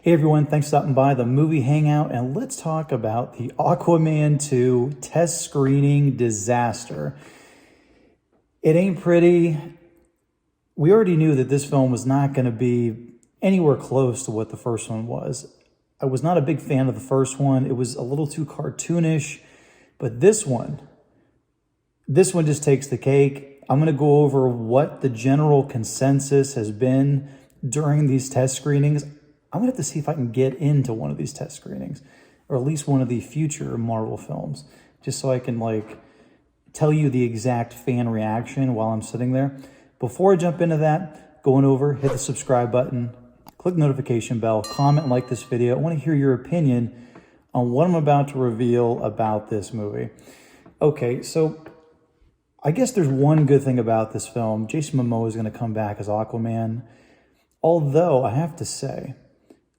Hey everyone, thanks for stopping by the movie Hangout, and let's talk about the Aquaman 2 test screening disaster. It ain't pretty. We already knew that this film was not going to be anywhere close to what the first one was. I was not a big fan of the first one. It was a little too cartoonish, but this one just takes the cake. I'm going to go over what the general consensus has been during these test screenings. I'm going to have to see if I can get into one of these test screenings, or at least one of the future Marvel films, just so I can tell you the exact fan reaction while I'm sitting there. Before I jump into that, going over, hit the subscribe button, click the notification bell, comment and like this video. I want to hear your opinion on what I'm about to reveal about this movie. Okay, so I guess there's one good thing about this film. Jason Momoa is going to come back as Aquaman. Although, I have to say,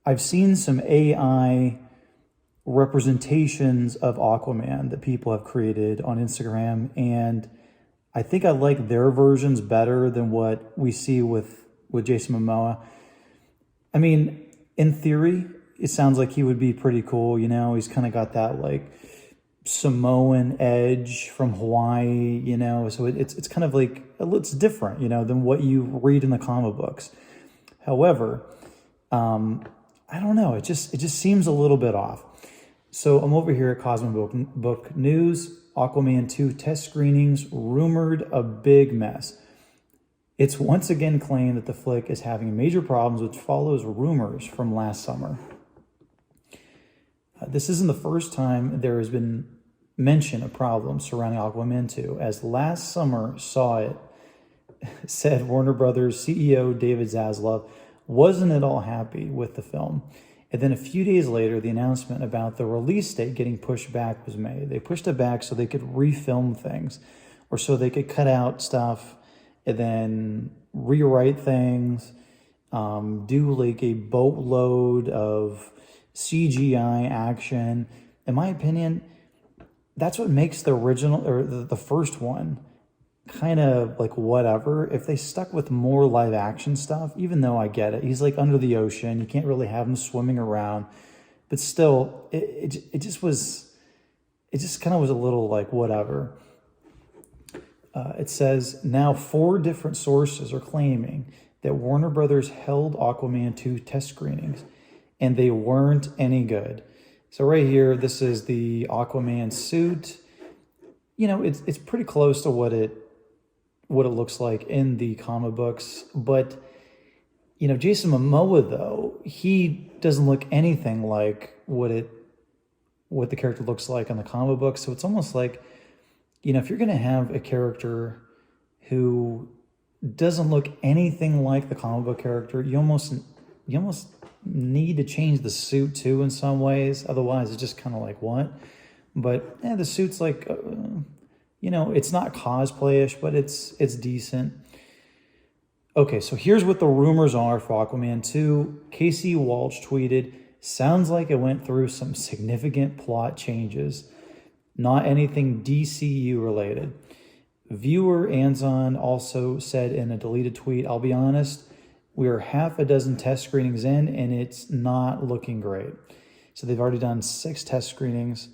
I've seen some AI representations of Aquaman that people have created on Instagram, and I think I like their versions better than what we see with Jason Momoa. I mean, in theory, it sounds like he would be pretty cool. You know, he's kind of got that Samoan edge from Hawaii, you know, so it's kind of it's different, you know, than what you read in the comic books. However, I don't know, it just seems a little bit off. So I'm over here at Cosmo Book News. Aquaman 2 test screenings rumored a big mess. It's once again claimed that the flick is having major problems, which follows rumors from last summer. This isn't the first time there has been mention of problems surrounding Aquaman 2, as last summer saw it, said Warner Brothers CEO David Zaslav wasn't at all happy with the film. And then a few days later, the announcement about the release date getting pushed back was made. They pushed it back so they could refilm things, or so they could cut out stuff and then rewrite things, do a boatload of CGI action. In my opinion, that's what makes the original, or the first one, kind of whatever. If they stuck with more live action stuff, even though I get it, he's under the ocean, you can't really have him swimming around, but still, it just kind of was a little whatever. It says now 4 different sources are claiming that Warner Brothers held Aquaman 2 test screenings and they weren't any good. So right here, this is the Aquaman suit. You know, it's pretty close to what it looks like in the comic books, but you know, Jason Momoa though, he doesn't look anything like what the character looks like in the comic books. So it's almost like, you know, if you're going to have a character who doesn't look anything like the comic book character, you almost need to change the suit too in some ways. Otherwise, it's just kind of what? But yeah, the suit's you know, it's not cosplay-ish, but it's decent. Okay, so here's what the rumors are for Aquaman 2. Casey Walsh tweeted, sounds like it went through some significant plot changes. Not anything DCU related. Viewer Anzon also said in a deleted tweet, I'll be honest, we are half a dozen test screenings in and it's not looking great. So they've already done 6 test screenings,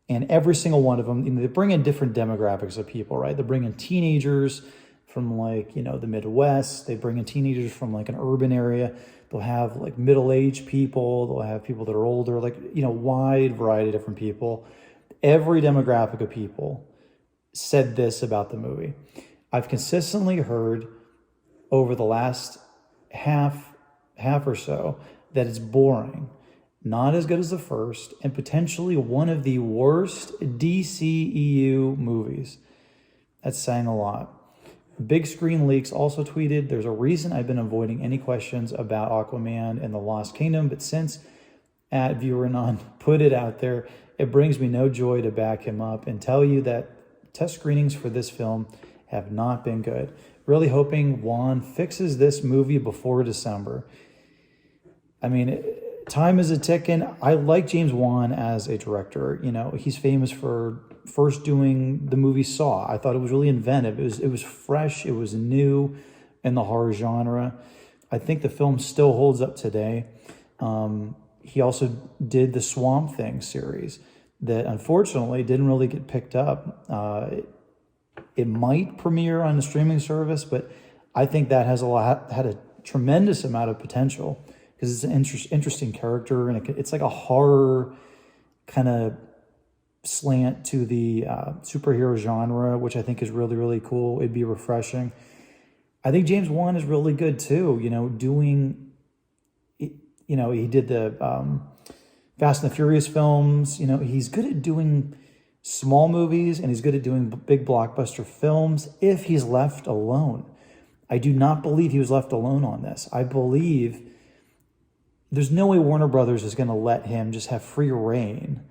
and every single one of them, you know, they bring in different demographics of people, right? They bring in teenagers from the Midwest. They bring in teenagers from an urban area. They'll have middle-aged people. They'll have people that are older, wide variety of different people. Every demographic of people said this about the movie. I've consistently heard over the last half or so that it's boring, not as good as the first, and potentially one of the worst DCEU movies. That's saying a lot. Big Screen Leaks also tweeted, there's a reason I've been avoiding any questions about Aquaman and the Lost Kingdom, but since @ViewerAnon put it out there, it brings me no joy to back him up and tell you that test screenings for this film have not been good. Really hoping Wan fixes this movie before December. I mean, time is a ticking. I like James Wan as a director. You know, he's famous for first doing the movie Saw. I thought it was really inventive. It was fresh. It was new in the horror genre. I think the film still holds up today. he also did the Swamp Thing series that unfortunately didn't really get picked up. It might premiere on a streaming service, but I think that had a tremendous amount of potential because it's an interesting character, and it's like a horror kind of slant to the superhero genre, which I think is really, really cool. It'd be refreshing. I think James Wan is really good too. He did the Fast and the Furious films. He's good at doing small movies, and he's good at doing big blockbuster films if he's left alone. I do not believe he was left alone on this. I believe there's no way Warner Brothers is going to let him just have free reign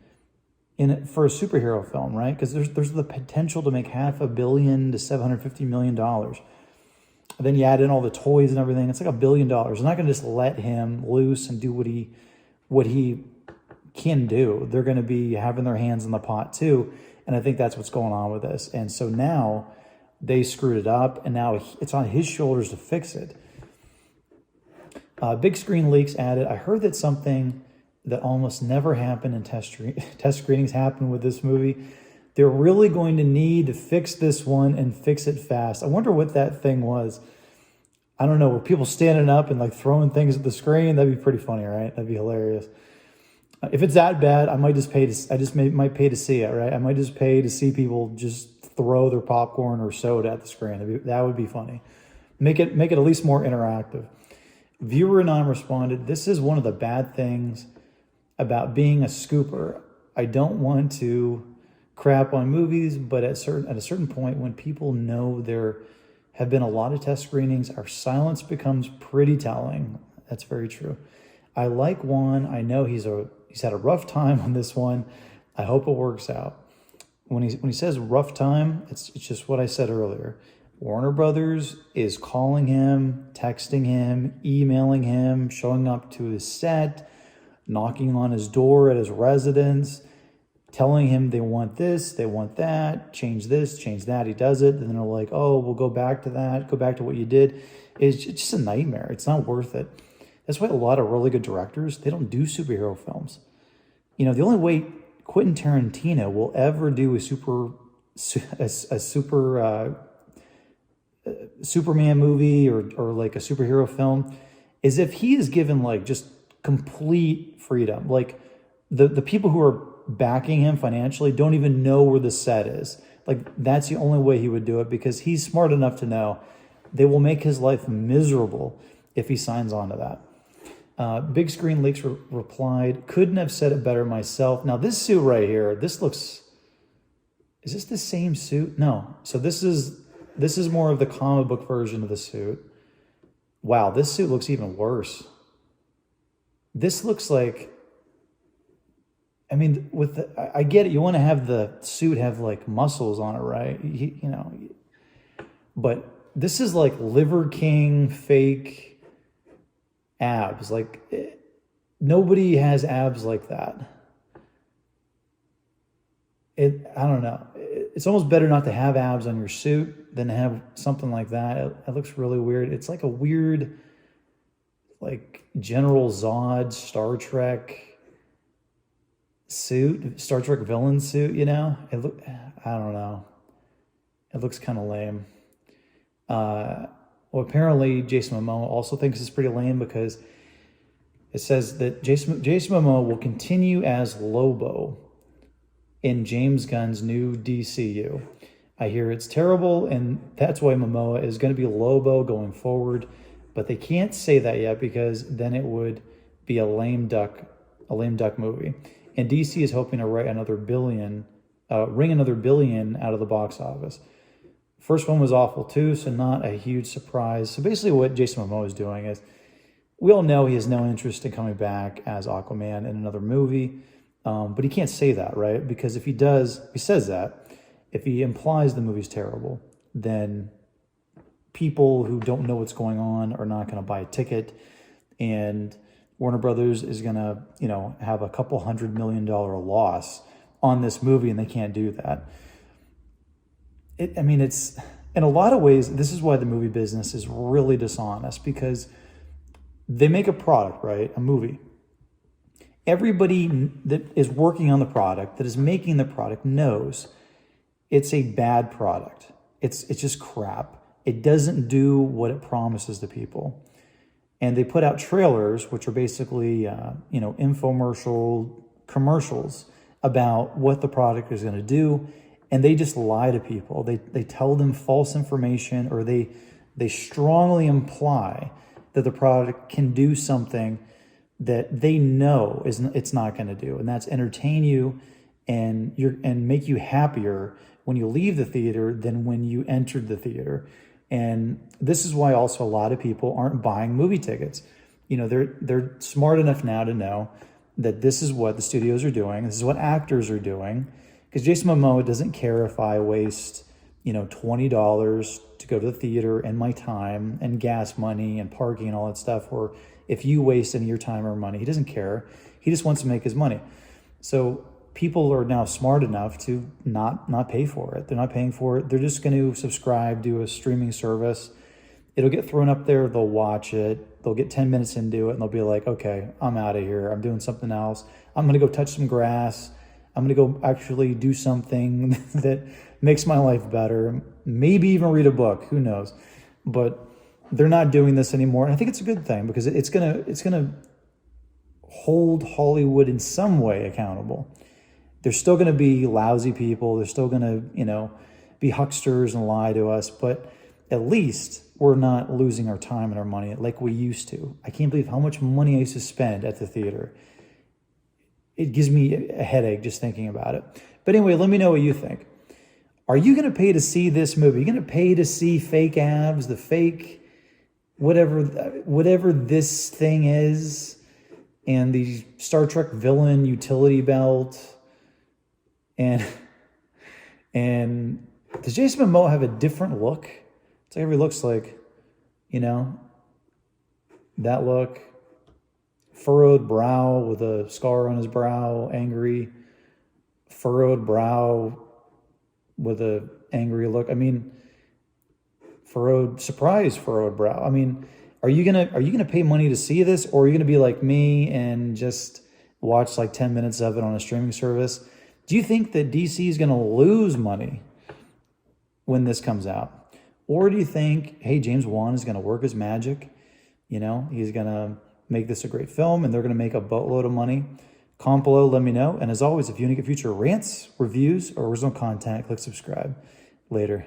in it for a superhero film, right? Because there's the potential to make $500 million to $750 million. And then you add in all the toys and everything, it's like $1 billion. They're not going to just let him loose and do what he can do. They're going to be having their hands in the pot too, and I think that's what's going on with this. And so now they screwed it up, and now it's on his shoulders to fix it. Big Screen Leaks added, I heard that something that almost never happened in test screenings happened with this movie. They're really going to need to fix this one and fix it fast. I wonder what that thing was. I don't know. Were people standing up and like throwing things at the screen? That'd be pretty funny, right? That'd be hilarious. If it's that bad, I might just might pay to see it, right? I might just pay to see people just throw their popcorn or soda at the screen. That would be funny. Make it at least more interactive. Viewer Anon responded, this is one of the bad things about being a scooper. I don't want to crap on movies, but at a certain point, when people know there have been a lot of test screenings, our silence becomes pretty telling. That's very true. I like Juan. I know he's had a rough time on this one. I hope it works out. When he says rough time, it's just what I said earlier. Warner Brothers is calling him, texting him, emailing him, showing up to his set, knocking on his door at his residence, telling him they want this, they want that, change this, change that. He does it, and then they're like, oh, we'll go back to that, go back to what you did. It's just a nightmare. It's not worth it. That's why a lot of really good directors, they don't do superhero films. The only way Quentin Tarantino will ever do a Superman movie or like a superhero film is if he is given like just complete freedom. Like the people who are backing him financially don't even know where the set is. Like that's the only way he would do it, because he's smart enough to know they will make his life miserable if he signs on to that. Big Screen Leaks replied, couldn't have said it better myself. Now this suit right here, is this the same suit? No. So this is more of the comic book version of the suit. Wow, this suit looks even worse. This looks like, I get it. You want to have the suit have like muscles on it, right? But this is like Liver King fake abs. Like nobody has abs like that. I don't know. It's almost better not to have abs on your suit than to have something like that. It looks really weird. It's like a weird, like General Zod Star Trek suit, Star Trek villain suit. I don't know. It looks kind of lame. Well, apparently Jason Momoa also thinks it's pretty lame, because it says that Jason Momoa will continue as Lobo in James Gunn's new DCU. I hear it's terrible, and that's why Momoa is going to be Lobo going forward, but they can't say that yet because then it would be a lame duck movie. And DC is hoping to ring another billion out of the box office. First one was awful too, so not a huge surprise. So basically what Jason Momoa is doing is, we all know he has no interest in coming back as Aquaman in another movie, but he can't say that, right? Because if he says that, if he implies the movie's terrible, then people who don't know what's going on are not going to buy a ticket, and Warner Brothers is going to, have a couple $100 million loss on this movie, and they can't do that. It's in a lot of ways, this is why the movie business is really dishonest, because they make a product, right? A movie. everybody that is working on the product, that is making the product, knows it's a bad product. It's just crap. It doesn't do what it promises to people. And they put out trailers, which are basically, infomercial commercials about what the product is going to do. And they just lie to people. They tell them false information, or they strongly imply that the product can do something that they know it's not going to do. And that's entertain you and make you happier when you leave the theater than when you entered the theater. And this is why also a lot of people aren't buying movie tickets. They're smart enough now to know that this is what the studios are doing. This is what actors are doing. Because Jason Momoa doesn't care if I waste, $20 to go to the theater and my time and gas money and parking and all that stuff, or if you waste any of your time or money. He doesn't care. He just wants to make his money. So people are now smart enough to not pay for it. They're not paying for it. They're just going to subscribe to a streaming service. It'll get thrown up there. They'll watch it. They'll get 10 minutes into it and they'll be like, okay, I'm out of here. I'm doing something else. I'm going to go touch some grass. I'm going to go actually do something that makes my life better. Maybe even read a book. Who knows? But they're not doing this anymore. And I think it's a good thing, because it's going to hold Hollywood in some way accountable. There's still going to be lousy people. They're still going to, be hucksters and lie to us. But at least we're not losing our time and our money like we used to. I can't believe how much money I used to spend at the theater. It gives me a headache just thinking about it. But anyway, let me know what you think. Are you going to pay to see this movie? Are you going to pay to see fake abs, the fake whatever this thing is, and the Star Trek villain utility belt? And does Jason Momoa have a different look? It's like he looks like, that look. Furrowed brow with a scar on his brow, angry. Furrowed brow with a angry look. Furrowed brow. Are you gonna pay money to see this, or are you gonna be like me and just watch like 10 minutes of it on a streaming service? Do you think that DC is gonna lose money when this comes out? Or do you think, hey, James Wan is gonna work his magic? He's gonna make this a great film and they're gonna make a boatload of money? Comment below, let me know. And as always, if you want to get future rants, reviews, or original content, click subscribe. Later.